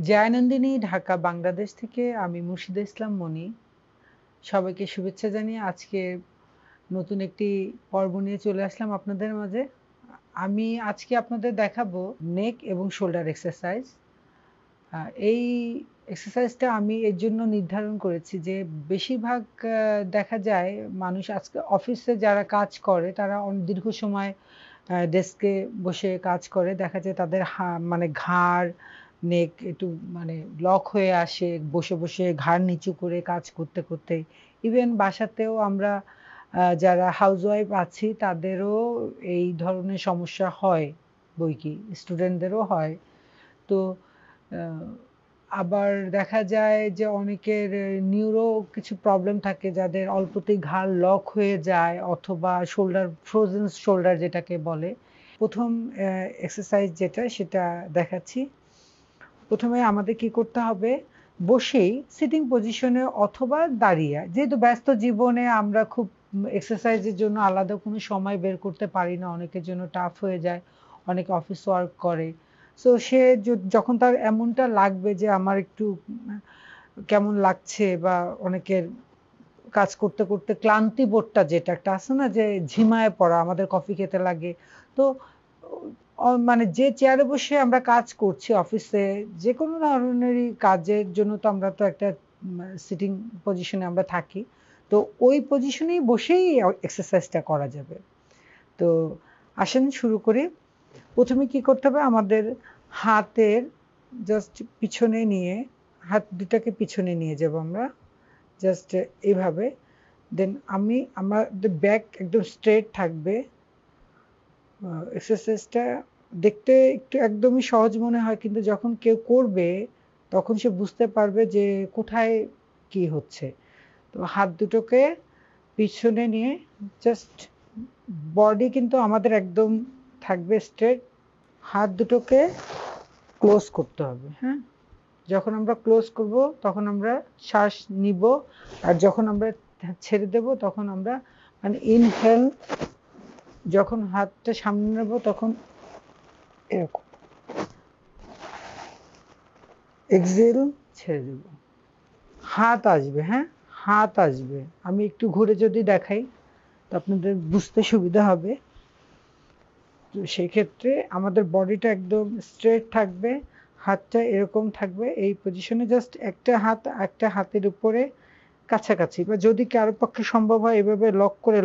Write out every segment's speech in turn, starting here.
জয়ানন্দিনী, ঢাকা, বাংলাদেশ থেকে আমি মুর্শিদা ইসলাম মনি। সবাইকে শুভেচ্ছা জানিয়ে আজকে নতুন একটি পর্ব নিয়ে চলে আসলাম আপনাদের মাঝে। আমি আজকে আপনাদের দেখাবো নেক এবং শোল্ডার এক্সারসাইজ। এই এক্সারসাইজটা আমি এর জন্য নির্ধারণ করেছি যে বেশিরভাগ দেখা যায় মানুষ আজকে অফিসে যারা কাজ করে তারা দীর্ঘ সময় ডেস্কে বসে কাজ করে, দেখা যায় তাদের মানে ঘাড় নেক একটু মানে লক হয়ে আসে বসে বসে ঘাড় নিচু করে কাজ করতে করতে। ইভেন বাসাতেও আমরা যারা হাউসওয়াইফ আছি তাদেরও এই ধরনের সমস্যা হয়, বই কি স্টুডেন্টদেরও হয়। তো আবার দেখা যায় যে অনেকের নিউরো কিছু প্রবলেম থাকে, যাদের অল্পতেই ঘাড় লক হয়ে যায় অথবা শোল্ডার ফ্রোজেন শোল্ডার যেটাকে বলে। প্রথম এক্সারসাইজ যেটা সেটা দেখাচ্ছি। প্রথমে আমাদের কি করতে হবে, বসেই সিটিং পজিশনে অথবা দাঁড়িয়ে, যেহেতু ব্যস্ত জীবনে আমরা খুব এক্সারসাইজের জন্য আলাদা কোনো সময় বের করতে পারি না, অনেকের জন্য টাফ হয়ে যায়, অনেকে অফিস ওয়ার্ক করে। সো সে যখন তার এমনটা লাগবে যে আমার একটু কেমন লাগছে, বা অনেকের কাজ করতে করতে ক্লান্তি বোধটা যেটা একটা আছে না, যে ঝিমায় পড়া, আমাদের কফি খেতে লাগে। তো মানে যে চেয়ারে বসে আমরা কাজ করছি অফিসে যে কোনো ধরনেরই কাজের জন্য, তো আমরা তো একটা সিটিং পজিশনে আমরা থাকি। তো ওই পজিশনেই বসেই এক্সারসাইজটা করা যাবে। তো আসেন শুরু করি। প্রথমে কি করতে হবে, আমাদের হাতের জাস্ট পিছনে নিয়ে, হাত দুটাকে পিছনে নিয়ে যাব আমরা, জাস্ট এইভাবে। দেন আমাদের ব্যাক একদম স্ট্রেট থাকবে। এক্সারসাইজটা দেখতে একটু একদমই সহজ মনে হয়, কিন্তু যখন কেউ করবে তখন সে বুঝতে পারবে যে কোথায় কি হচ্ছে। তো হাত দুটোকে পিছনে নিয়ে জাস্ট, বডি কিন্তু আমাদের একদম থাকবে স্ট্রেট, হাত দুটোকে ক্লোজ করতে হবে। হ্যাঁ, যখন আমরা ক্লোজ করব তখন আমরা শ্বাস নিব, আর যখন আমরা ছেড়ে দেব তখন আমরা মানে ইনহেল, যখন হাতটা সামনে নেব তখন এরকম, এক্সেল ছেড়ে দেব, হাত আসবে। হ্যাঁ, হাত আসবে। আমি একটু ঘুরে যদি দেখাই তো আপনাদের বুঝতে সুবিধা হবে। তো সেই ক্ষেত্রে আমাদের বডিটা একদম স্ট্রেট থাকবে, হাতটা এরকম থাকবে এই পজিশনে, জাস্ট একটা হাত একটা হাতের উপরে কাছাকাছি, বা যদি কারোর পক্ষে সম্ভব হয় এভাবে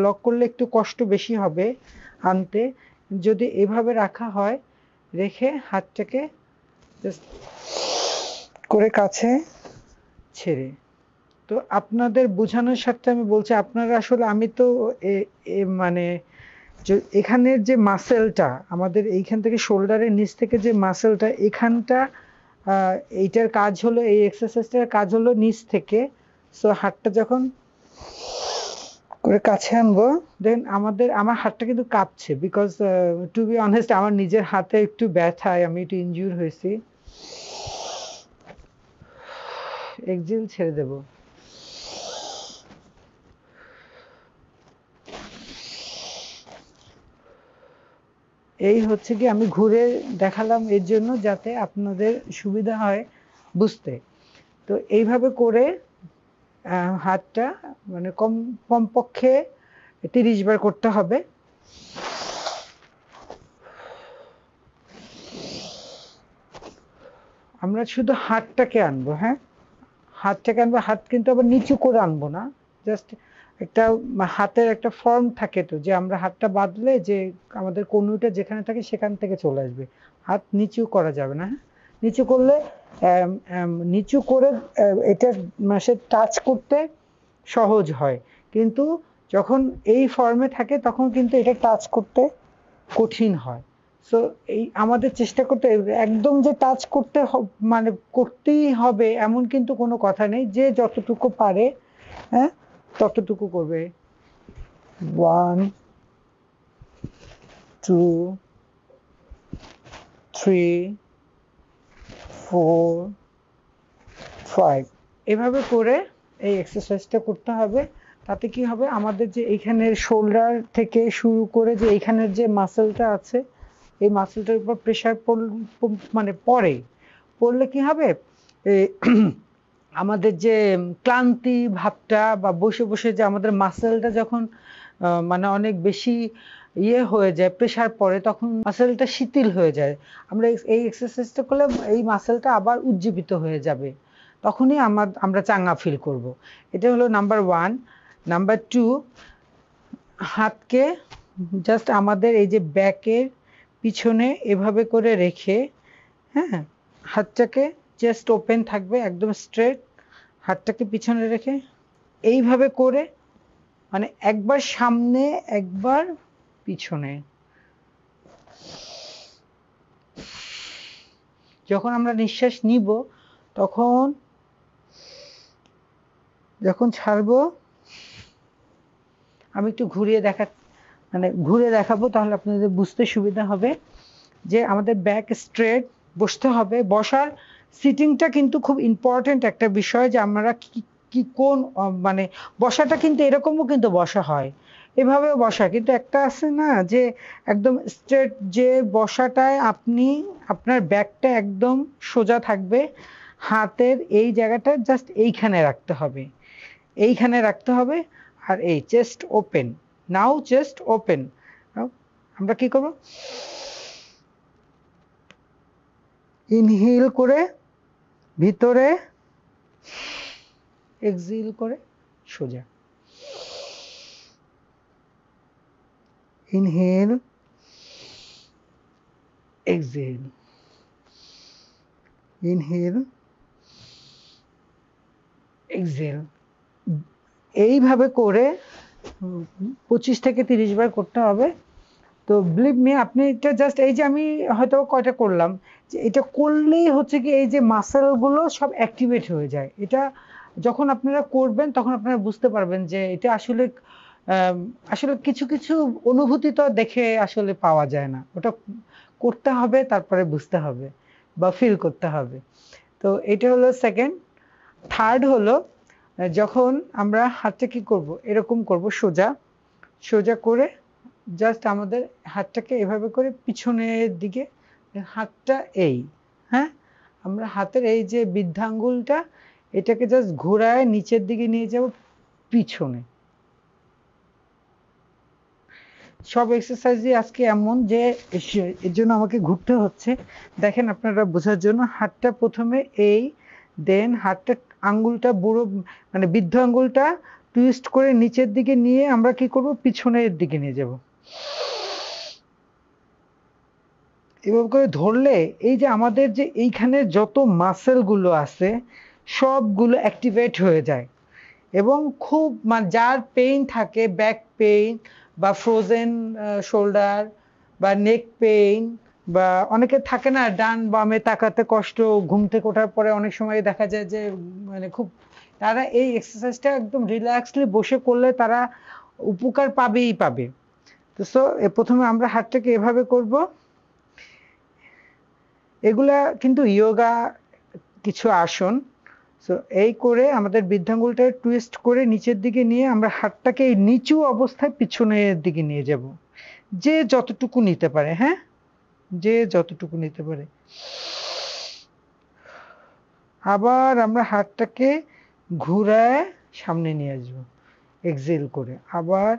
লক করলে একটু কষ্ট বেশি হবে আনতে। যদি এভাবে রাখা হয়, রেখে হাতটাকে জাস্ট করে কাছে ছেড়ে। তো আপনাদের বোঝানোর সাথে আমি বলছি, আপনারা আসলে, আমি তো মানে এখানের যে মাসেলটা আমাদের এইখান থেকে শোল্ডারের নিচ থেকে যে মাসেলটা এখানটা, এইটার কাজ হলো, এই এক্সারসাইজটার কাজ হলো নিচ থেকে। সো হাতটা যখন করে কাছে আনবো, দেন আমার হাতটা কিন্তু কাঁপছে, বিকজ টু বি অনেস্ট আমার নিজের হাতে একটু ব্যথায়, আমি একটু ইনজিউর হয়েছি। এক্সেল ছেড়ে দেব। এই হচ্ছে কি, আমি ঘুরে দেখালাম এর জন্য যাতে আপনাদের সুবিধা হয় বুঝতে। তো এইভাবে করে হাতটা মানে কমপক্ষে 30 বার করতে হবে। আমরা শুধু হাতটাকে আনবো। হ্যাঁ, হাতটাকে আনবো, হাত কিন্তু আবার নিচু করে আনবো না, জাস্ট একটা হাতের একটা ফর্ম থাকে, তো যে আমরা হাতটা বাঁধলে যে আমাদের কনুইটা যেখানে থাকে সেখান থেকে চলে আসবে, হাত নিচু করা যাবে না। হ্যাঁ, নিচু করলে নিচু করে এটা সে টাচ করতে সহজ হয়, কিন্তু যখন এই ফর্মে থাকে তখন কিন্তু এটা টাচ করতে কঠিন হয়। সো এই আমাদের চেষ্টা করতে, একদম যে টাচ করতে মানে করতেই হবে এমন কিন্তু কোনো কথা নেই, যে যতটুকু পারে হ্যাঁ ততটুকু করবে। 1 2 3 4 5 এভাবে করে এই এক্সারসাইজটা করতে হবে। তাতে কি হবে, আমাদের যে এইখানের শোল্ডার থেকে শুরু করে যে এইখানের যে মাসেলটা আছে, এই মাসেলটার উপর প্রেশার মানে করলে কি হবে, এই আমাদের যে ক্লান্তি ভাবটা বা বসে বসে যে আমাদের মাসেলটা যখন মানে অনেক বেশি হয়ে যায়, প্রেসার পড়ে, তখন মাসেলটা শিথিল হয়ে যায়। আমরা এই এক্সারসাইজটা করলে এই মাসেলটা আবার উজ্জীবিত হয়ে যাবে, তখনই আমরা চাঙ্গা ফিল করব। এটা হলো নাম্বার 1। নাম্বার 2, হাতকে জাস্ট আমাদের এই যে ব্যাকের পিছনে এভাবে করে রেখে, হ্যাঁ, হাতটাকে চেস্ট ওপেন থাকবে, একদম স্ট্রেট, হাতটাকে পিছনে রেখে এইভাবে করে, মানে একবার সামনে একবার পিছনে। যখন আমরা নিঃশ্বাস নিব, তখন যখন ছাড়বো, আমি একটু ঘুরে দেখাবো, তাহলে আপনাদের বুঝতে সুবিধা হবে যে আমাদের ব্যাক স্ট্রেট বসতে হবে। বসার সিটিংটা কিন্তু খুব ইম্পর্টেন্ট একটা বিষয়, যে আমরা কি কোন মানে বসাটা কিন্তু এরকমও কিন্তু বসা হয়, এভাবেও বসা, কিন্তু একটা আছে না যে একদম স্ট্রেট যে বসাটায় আপনি আপনার ব্যাকটা একদম সোজা থাকবে, হাতের এই জায়গাটা জাস্ট এইখানে রাখতে হবে, এইখানে রাখতে হবে, আর এই চেস্ট ওপেন। নাও চেস্ট ওপেন। আমরা কি করব, ইনহেল করে ভিতরে, এক্সহেল করে সোজা। Inhale, exhale, inhale, exhale. এইভাবে করে 25 থেকে 30 বার করতে হবে। তো বিলিভ মি, আপনি এটা জাস্ট এই যে আমি হয়তো কয়টা করলাম, যে এটা করলেই হচ্ছে কি এই যে মাসেলগুলো সব অ্যাক্টিভেট হয়ে যায়। এটা যখন আপনারা করবেন তখন আপনারা বুঝতে পারবেন যে এটা আসলে আসলে কিছু কিছু অনুভূতি তো দেখে আসলে পাওয়া যায় না, ওটা করতে হবে, তারপরে বুঝতে হবে বা ফিল করতে হবে। তো এটা হলো সেকেন্ড। থার্ড হলো, যখন আমরা হাতটা কি করব, এরকম করব, সোজা সোজা করে জাস্ট আমাদের হাতটাকে এভাবে করে পিছনের দিকে, হাতটা এই, হ্যাঁ, আমরা হাতের এই যে বৃদ্ধাঙ্গুলটা, এটাকে জাস্ট ঘোরায় নিচের দিকে নিয়ে যাব, পিছনে। সব এক্সারসাইজই আজকে এমন যে এর জন্য আমাকে ঘুরতে হচ্ছে। দেখেন আপনারা বোঝার জন্য, হাতটা প্রথমে এই, দেন হাতটা আঙ্গুলটা বুড়ো মানে বৃদ্ধ আঙ্গুলটা টুইস্ট করে নিচের দিকে নিয়ে আমরা কি করব, পিছনের দিকে নিয়ে যাব। এভাবে করে ধরলে এই যে আমাদের যে এইখানে যত মাসেলগুলো আছে সবগুলো অ্যাক্টিভেট হয়ে যায়, এবং খুব মানে যার পেইন থাকে, ব্যাক পেইন বা ফ্রোজেন শোল্ডার বা নেক পেইন, বা অনেকের থাকে না ডান বামে তাকাতে কষ্ট, ঘুম থেকে ওঠার পরে অনেক সময় দেখা যায় যে মানে খুব, তারা এই এক্সারসাইজটা একদম রিল্যাক্সলি বসে করলে তারা উপকার পাবেই পাবে। তো সো প্রথমে আমরা হাতটাকে এভাবে করব। এগুলা কিন্তু ইয়োগা কিছু আসন। সো এই করে আমাদের বৃদ্ধাঙ্গুলটা টুইস্ট করে নিচের দিকে নিয়ে আমরা হাতটাকে এই নিচু অবস্থায় পিছনের দিকে নিয়ে যাব, যে যতটুকু নিতে পারে, হ্যাঁ, যে যতটুকু নিতে পারে। আবার আমরা হাতটাকে ঘুরায় সামনে নিয়ে আসবো, এক্সহেল করে। আবার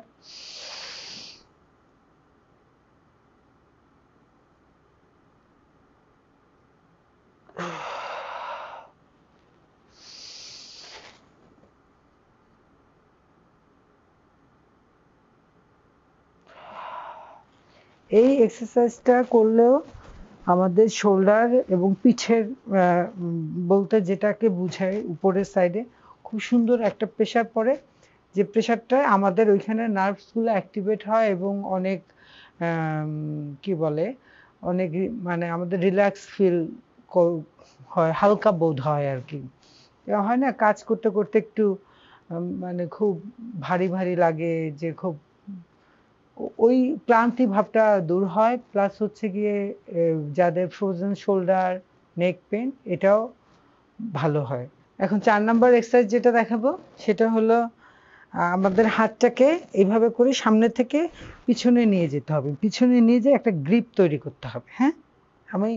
এই এক্সারসাইজটা করলেও আমাদের শোল্ডার এবং পিঠের বলতে যেটাকে বুঝায় উপরের সাইডে খুব সুন্দর একটা প্রেশার পড়ে, যে প্রেশারটা আমাদের ওইখানে নার্ভসগুলো অ্যাক্টিভেট হয় এবং অনেক কি বলে, অনেক মানে আমাদের রিল্যাক্স ফিল হয়, হালকা বোধ হয় আর কি। হয় না কাজ করতে করতে একটু মানে খুব ভারী ভারী লাগে, যে খুব ওই ক্লান্তি ভাবটা দূর হয়, প্লাস হচ্ছে গিয়ে যাদের ফ্রোজেন শোল্ডার, নেক পেন, এটাও ভালো হয়। এখন 4 নাম্বার এক্সারসাইজ যেটা দেখাবো সেটা হলো আমাদের হাতটাকে এইভাবে করে সামনে থেকে পিছনে নিয়ে যেতে হবে, পিছনে নিয়ে যেয়ে একটা গ্রিপ তৈরি করতে হবে। হ্যাঁ, আমি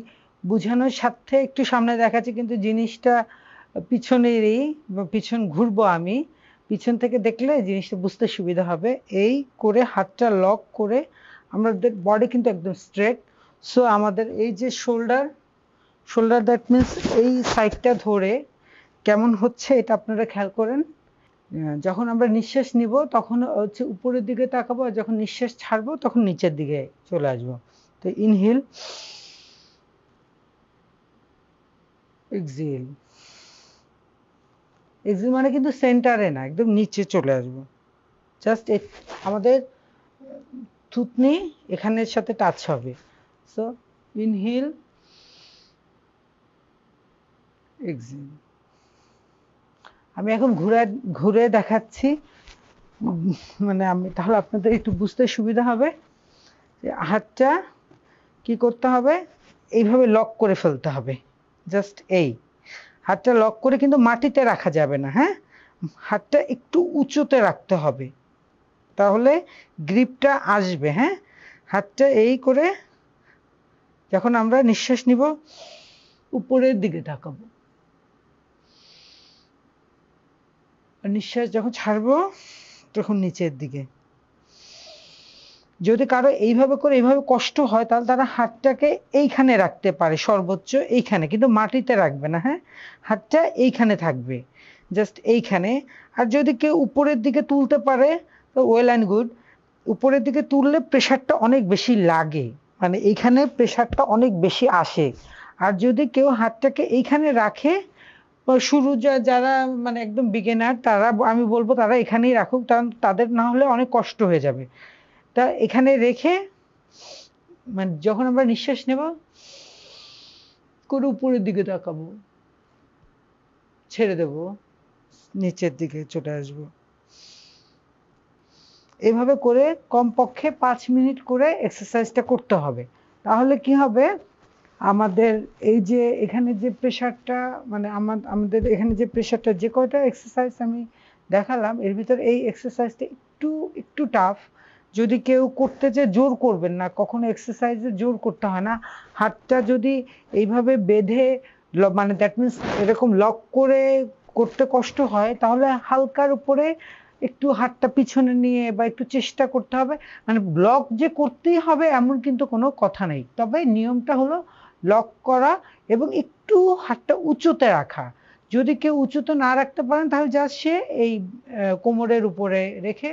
বুঝানোর সাথে একটু সামনে দেখাচ্ছি, কিন্তু জিনিসটা পিছনেরই, পিছন ঘুরবো আমি, পিছন থেকে দেখলে জিনিসটা বুঝতে সুবিধা হবে। এই করে হাতটা লক করে, আমাদের বডি কিন্তু একদম স্ট্রেট। সো আমাদের এই যে শোল্ডার দ্যাট মিনস এই সাইডটা ধরে কেমন হচ্ছে এটা আপনারা খেয়াল করেন। যখন আমরা নিঃশ্বাস নিব তখন হচ্ছে উপরের দিকে তাকাবো, আর যখন নিঃশ্বাস ছাড়বো তখন নিচের দিকে চলে আসবো। তো ইনহেল, এক্সহেল। এক্সহেল মানে কিন্তু সেন্টারে না, একদম নিচে চলে আসবো। জাস্ট আমাদের থুতনি এখানের সাথে টাচ হবে। So inhale, exhale. আমি এখন ঘুরে ঘুরে দেখাচ্ছি, মানে আমি তাহলে আপনাদের একটু বুঝতে সুবিধা হবে। যে হাতটা কি করতে হবে, এইভাবে লক করে ফেলতে হবে। জাস্ট এই হাতটা লক করে, কিন্তু মাটিতে রাখা যাবে না, হ্যাঁ, হাতটা একটু উঁচুতে রাখতে হবে, তাহলে গ্রিপটা আসবে। হ্যাঁ, হাতটা এই করে যখন আমরা নিঃশ্বাস নিব উপরের দিকে তাকাবো, আর নিঃশ্বাস যখন ছাড়বো তখন নিচের দিকে। যদি কারো এইভাবে করে এইভাবে কষ্ট হয়, তাহলে তারা হাতটাকে এইখানে রাখতে পারে, সর্বোচ্চ এইখানে, কিন্তু মাটিতে রাখবে না। হ্যাঁ, হাতটা এইখানে থাকবে, জাস্ট এইখানে। আর যদি কেউ উপরের দিকে তুলতে পারে তো ওয়েল অ্যান্ড গুড। উপরের দিকে তুললে প্রেশারটা অনেক বেশি লাগে, মানে এইখানে প্রেশারটা অনেক বেশি আসে। আর যদি কেউ হাতটাকে এইখানে রাখে, শুরু যারা মানে একদম বিগিনার, তারা আমি বলবো তারা এখানেই রাখুক, কারণ তাদের না হলে অনেক কষ্ট হয়ে যাবে। তা এখানে রেখে, মানে যখন আমরা নিঃশ্বাস নেব করে উপরের দিকে তাকাবো, ছেড়ে দেব, নিচের দিকে চলে আসবো। এইভাবে করে কমপক্ষে 5 মিনিট করে এক্সারসাইজটা করতে হবে। তাহলে কি হবে, আমাদের এই যে এখানে যে প্রেশারটা, মানে আমাদের এখানে যে প্রেশারটা, যে কয়টা এক্সারসাইজ আমি দেখালাম এর ভিতর এই এক্সারসাইজটা একটু একটু টাফ। যদি কেউ করতে চায় জোর করবেন না, কখনো এক্সারসাইজে জোর করতে হয় না। হাতটা যদি এইভাবে বেঁধে, মানে দ্যাট মিনস এরকম লক করে করতে কষ্ট হয়, তাহলে হালকার উপরে একটু হাতটা পিছনে নিয়ে বা একটু চেষ্টা করতে হবে। মানে ব্লক যে করতেই হবে এমন কিন্তু কোনো কথা নেই, তবে নিয়মটা হলো লক করা এবং একটু হাতটা উঁচুতে রাখা। যদি কেউ উঁচুতে না রাখতে পারেন, তাহলে যা সে এই কোমরের উপরে রেখে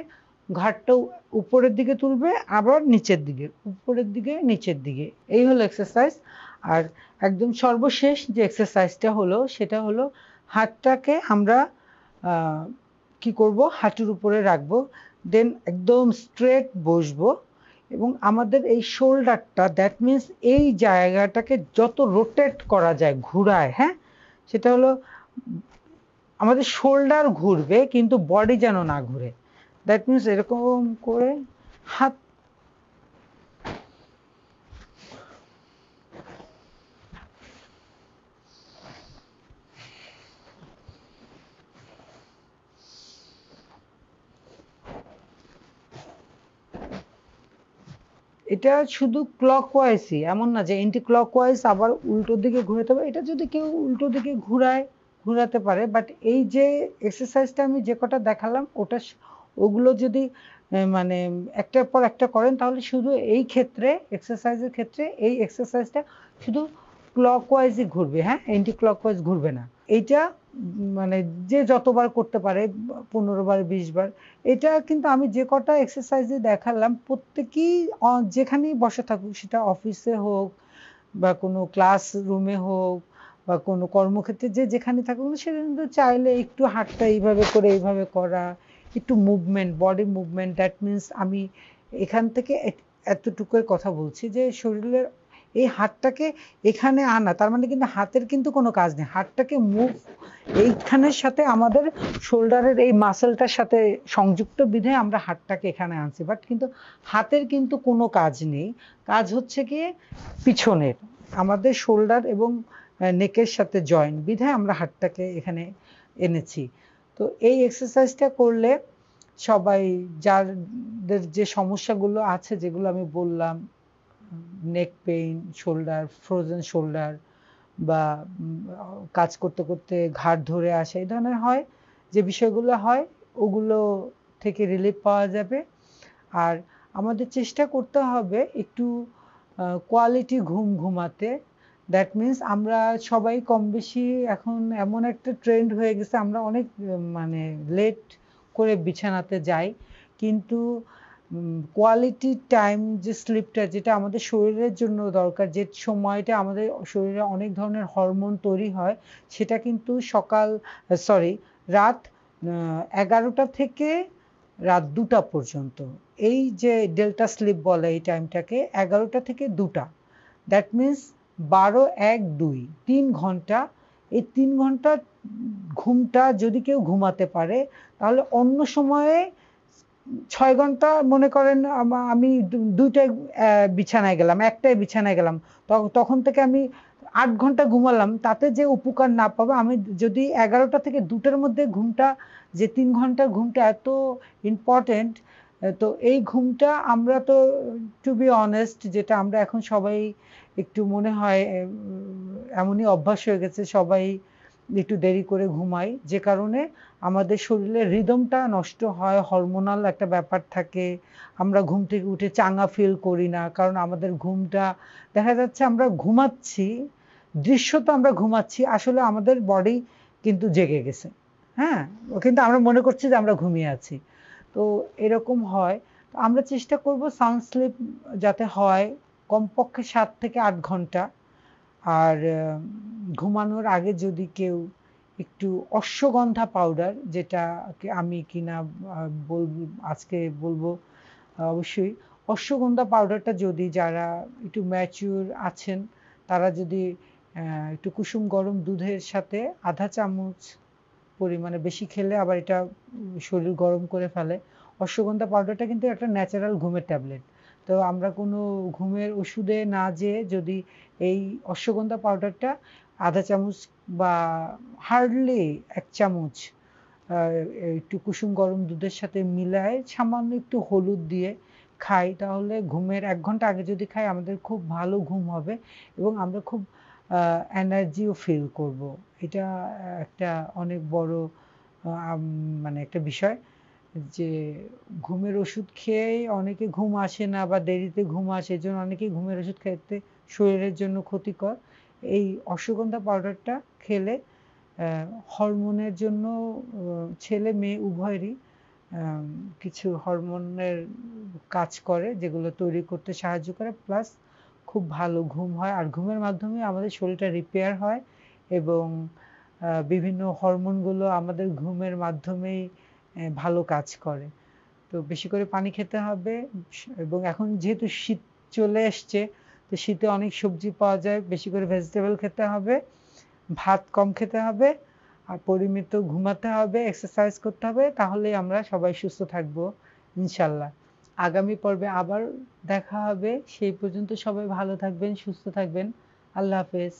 ঘাড়টা উপরের দিকে তুলবে, আবার নিচের দিকে, উপরের দিকে নিচের দিকে। এই হলো এক্সারসাইজ। আর একদম সর্বশেষ যে এক্সারসাইজটা হলো সেটা হলো হাতটাকে আমরা কি করব, হাঁটুর উপরে রাখবো, দেন একদম স্ট্রেট বসবো, এবং আমাদের এই শোল্ডারটা, দ্যাট মিনস এই জায়গাটাকে যত রোটেট করা যায়, ঘুরায়, হ্যাঁ, সেটা হলো আমাদের শোল্ডার ঘুরবে কিন্তু বডি যেন না ঘুরে। দ্যাট মিনস এরকম করে হাত, এটা শুধু ক্লকওয়াইজই, এমন না যে এন্টি ক্লকওয়াইজ আবার উল্টো দিকে ঘুরাতে হবে। এটা যদি কেউ উল্টো দিকে ঘুরায়, ঘুরাতে পারে, বাট এই যে এক্সারসাইজটা আমি যে কটা দেখালাম ওগুলো যদি মানে একটার পর একটা করেন, তাহলে শুধু এই ক্ষেত্রে, এক্সারসাইজের ক্ষেত্রে এই এক্সারসাইজটা শুধু ক্লকওয়াইজই ঘুরবে, হ্যাঁ, এন্টি ক্লকওয়াইজ ঘুরবে না। এইটা মানে যে যতবার করতে পারে, 15 বার 20 বার। এটা কিন্তু আমি যে কটা এক্সারসাইজে দেখালাম প্রত্যেকেই যেখানেই বসে থাকুক, সেটা অফিসে হোক বা কোনো ক্লাস রুমে হোক বা কোনো কর্মক্ষেত্রে, যে যেখানে থাকুক না, সেটা কিন্তু চাইলে একটু হাতটা এইভাবে করে এইভাবে করা, একটু movement, body movement. That means আমি এখান থেকে এতটুকুর কথা বলছি যে শরীরের এই হাতটাকে এখানে আনা, তার মানে কিন্তু হাতের কিন্তু কোনো কাজ নেই, হাতটাকে মুভ এইখানের সাথে আমাদের শোল্ডারের এই মাসেলটার সাথে সংযুক্ত বিধায় আমরা হাতটাকে এখানে আনছি, বাট কিন্তু হাতের কিন্তু কোনো কাজ নেই। কাজ হচ্ছে গিয়ে পিছনের, আমাদের শোল্ডার এবং নেকের সাথে জয়েন্ট বিধায় আমরা হাতটাকে এখানে এনেছি। তো এই এক্সারসাইজটা করলে সবাই, যাদের যে সমস্যাগুলো আছে যেগুলো আমি বললাম, নেক পেইন, শোল্ডার, ফ্রোজেন শোল্ডার বা কাজ করতে করতে ঘাড় ধরে আসা, এই ধরনের হয় যে বিষয়গুলো হয়, ওগুলো থেকে রিলিফ পাওয়া যাবে। আর আমাদের চেষ্টা করতে হবে একটু কোয়ালিটি ঘুম ঘুমাতে। দ্যাট মিন্স আমরা সবাই কম বেশি এখন এমন একটা ট্রেন্ড হয়ে গেছে, আমরা অনেক মানে লেট করে বিছানাতে যাই, কিন্তু কোয়ালিটি টাইম যে স্লিপটা, যেটা আমাদের শরীরের জন্য দরকার, যে সময়টা আমাদের শরীরে অনেক ধরনের হরমোন তৈরি হয়, সেটা কিন্তু রাত 11টা থেকে রাত 2টা পর্যন্ত। এই যে ডেল্টা স্লিপ বলে এই টাইমটাকে, 11টা থেকে 2টা, দ্যাট মিন্স 12, 1, 2, 3 ঘন্টা। এই 3 ঘন্টা ঘুমটা যদি কেউ ঘুমাতে পারে, তাহলে অন্য সময়ে 6 ঘন্টা, মনে করেন আমি 2টায় বিছানায় গেলাম, 1টায় বিছানায় গেলাম, তখন থেকে আমি 8 ঘন্টা ঘুমালাম, তাতে যে উপকার না পাবো, আমি যদি 11টা থেকে 2টার মধ্যে ঘুমটা, যে 3 ঘন্টার ঘুমটা এত ইম্পর্টেন্ট, তো এই ঘুমটা আমরা তো, টু বি অনেস্ট, যেটা আমরা এখন সবাই একটু মনে হয় এমনই অভ্যাস হয়ে গেছে, সবাই একটু দেরি করে ঘুমাই, যে কারণে আমাদের শরীরের রিদমটা নষ্ট হয়, হরমোনাল একটা ব্যাপার থাকে, আমরা ঘুম থেকে উঠে চাঙ্গা ফিল করি না, কারণ আমাদের ঘুমটা, দেখা যাচ্ছে আমরা ঘুমাচ্ছি, দৃশ্যত আমরা ঘুমাচ্ছি, আসলে আমাদের বডি কিন্তু জেগে গেছে। হ্যাঁ, কিন্তু আমরা মনে করছি যে আমরা ঘুমিয়ে আছি। তো এরকম হয়। তো আমরা চেষ্টা করব সাউন্ড স্লিপ যাতে হয় কমপক্ষে 7 থেকে 8 ঘন্টা। আর ঘুমানোর আগে যদি কেউ একটু অশ্বগন্ধা পাউডার, যেটা আমি কিনা বলবো, আজকে বলবো, অবশ্যই অশ্বগন্ধা পাউডারটা যদি যারা একটু ম্যাচিউর আছেন, তারা যদি একটু কুসুম গরম দুধের সাথে আধা চামচ পরিমাণে, বেশি খেলে আবার এটা শরীর গরম করে ফেলে। অশ্বগন্ধা পাউডারটা কিন্তু একটা ন্যাচারাল ঘুমের ট্যাবলেট। তো আমরা কোনো ঘুমের ওষুধে না যেয়ে যদি এই অশ্বগন্ধা পাউডারটা আধা চামচ বা হার্ডলি 1 চামচ একটু কুসুম গরম দুধের সাথে মিলায় সামান্য একটু হলুদ দিয়ে খাই, তাহলে ঘুমের 1 ঘন্টা আগে যদি খাই, আমাদের খুব ভালো ঘুম হবে এবং আমরা খুব এনার্জিও ফিল করব। এটা একটা অনেক বড় মানে একটা বিষয়, যে ঘুমের ওষুধ খেয়েই অনেকে ঘুম আসে না বা দেরিতে ঘুম আসে, এজন্য অনেকেই ঘুমের ওষুধ খেতে শরীরের জন্য ক্ষতিকর। এই অশ্বগন্ধা পাউডারটা খেলে হরমোনের জন্য ছেলে মেয়ে উভয়েরই কিছু হরমোনের কাজ করে, যেগুলো তৈরি করতে সাহায্য করে, প্লাস খুব ভালো ঘুম হয়। আর ঘুমের মাধ্যমে আমাদের শরীরটা রিপেয়ার হয় এবং বিভিন্ন হরমোনগুলো আমাদের ঘুমের মাধ্যমেই ভালো কাজ করে। তো বেশি করে পানি খেতে হবে, এবং এখন যেহেতু শীত চলে এসছে, তো শীতে অনেক সবজি পাওয়া যায়, বেশি করে ভেজিটেবল খেতে হবে, ভাত কম খেতে হবে, আর পরিমিত ঘুমাতে হবে, এক্সারসাইজ করতে হবে, তাহলেই আমরা সবাই সুস্থ থাকবো ইনশাল্লাহ। আগামী পর্বে আবার দেখা হবে, সেই পর্যন্ত সবাই ভালো থাকবেন, সুস্থ থাকবেন। আল্লাহ হাফেজ।